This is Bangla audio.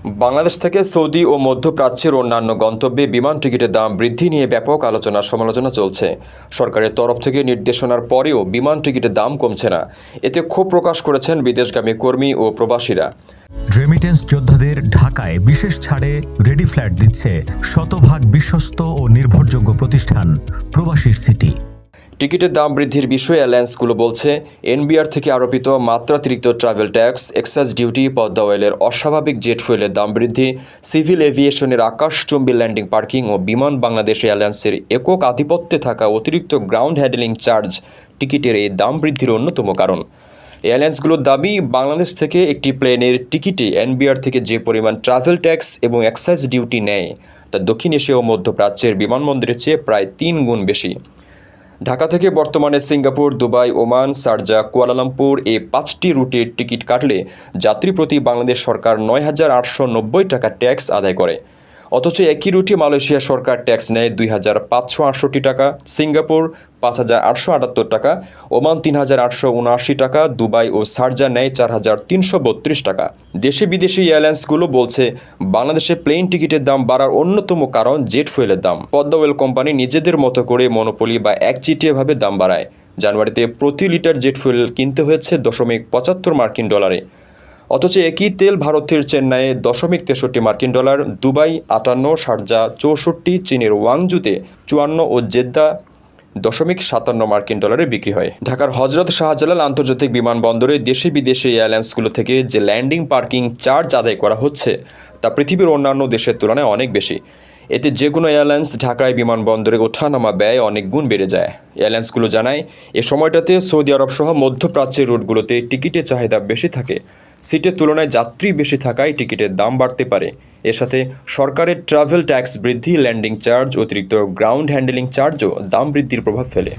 বাংলাদেশ থেকে সৌদি ও মধ্যপ্রাচ্যের অন্যান্য গন্তব্যে বিমান টিকিটের দাম বৃদ্ধি নিয়ে ব্যাপক আলোচনা সমালোচনা চলছে। সরকারের তরফ থেকে নির্দেশনার পরেও বিমান টিকিটের দাম কমছে না। এতে ক্ষোভ প্রকাশ করেছেন বিদেশগামী কর্মী ও প্রবাসীরা। রেমিটেন্স যোদ্ধাদের ঢাকায় বিশেষ ছাড়ে রেডি ফ্ল্যাট দিচ্ছে শতভাগ বিশ্বস্ত ও নির্ভরযোগ্য প্রতিষ্ঠান প্রবাসীর সিটি। টিকিটের দাম বৃদ্ধির বিষয়ে অ্যালায়েন্সগুলো বলছে, এনবিআর থেকে আরোপিত মাত্রাতিরিক্ত travel tax, excise duty, Padma অয়েলের অস্বাভাবিক জেট ফুয়েলের দাম বৃদ্ধি, সিভিল এভিয়েশনের আকাশচুম্বী ল্যান্ডিং পার্কিং ও বিমান বাংলাদেশ এয়ারলাইন্সের একক আধিপত্যে থাকা অতিরিক্ত গ্রাউন্ড হ্যান্ডলিং চার্জ টিকিটের এই দাম বৃদ্ধির অন্যতম কারণ। এয়ারলাইন্সগুলোর দাবি, বাংলাদেশ থেকে একটি প্লেনের টিকিটে এনবিআর থেকে যে পরিমাণ ট্রাভেল ট্যাক্স এবং এক্সাইজ ডিউটি নেয় তা দক্ষিণ এশিয়া ও মধ্যপ্রাচ্যের বিমানবন্দরের চেয়ে প্রায় 3 গুণ বেশি। ঢাকা থেকে বর্তমানে Singapore, Dubai, Oman, Sharjah, Kuala Lumpur এই 5টি রুটের টিকিট কাটলে যাত্রী প্রতি বাংলাদেশ সরকার 9,890 টাকা ট্যাক্স আদায় করে। অথচ একই রুটে মালয়েশিয়া সরকার ট্যাক্স নেয় 2,568 টাকা, সিঙ্গাপুর 5,878 টাকা, ওমান 3,879 টাকা, দুবাই ও শারজা নেয় 4,332 টাকা। দেশে বিদেশি এয়ারলাইন্সগুলো বলছে, বাংলাদেশে প্লেন টিকিটের দাম বাড়ার অন্যতম কারণ জেট ফুয়েলের দাম। পদ্মা অয়েল কোম্পানি নিজেদের মতো করে মনোপলি বা একচেটিয়াভাবে দাম বাড়ায়। জানুয়ারিতে প্রতি লিটার জেট ফুয়েল কিনতে হয়েছে $0.75 অথচ একই তেল ভারতের চেন্নাইয়ে $0.63, দুবাই 58, শারজা 64, চীনের ওয়াংজুতে 54 ও জেদ্দা $0.57 বিক্রি হয়। ঢাকার হজরত শাহজালাল আন্তর্জাতিক বিমানবন্দরে দেশে বিদেশি এয়ারলাইন্সগুলো থেকে যে ল্যান্ডিং পার্কিং চার্জ আদায় করা হচ্ছে তা পৃথিবীর অন্যান্য দেশের তুলনায় অনেক বেশি। এতে যে কোনো এয়ারলাইন্স ঢাকায় বিমানবন্দরে ওঠানামা ব্যয় অনেক গুণ বেড়ে যায়। এয়ারলাইন্সগুলো জানায়, এ সময়টাতে সৌদি আরব সহ মধ্যপ্রাচ্যের রুটগুলোতে টিকিটের চাহিদা বেশি থাকে। সিটের তুলনায় যাত্রী বেশি থাকায় টিকিটের দাম বাড়তে পারে। এর সাথে সরকারের ট্রাভেল ট্যাক্স বৃদ্ধি, ল্যান্ডিং চার্জ, অতিরিক্ত গ্রাউন্ড হ্যান্ডলিং চার্জও দাম বৃদ্ধির প্রভাব ফেলে।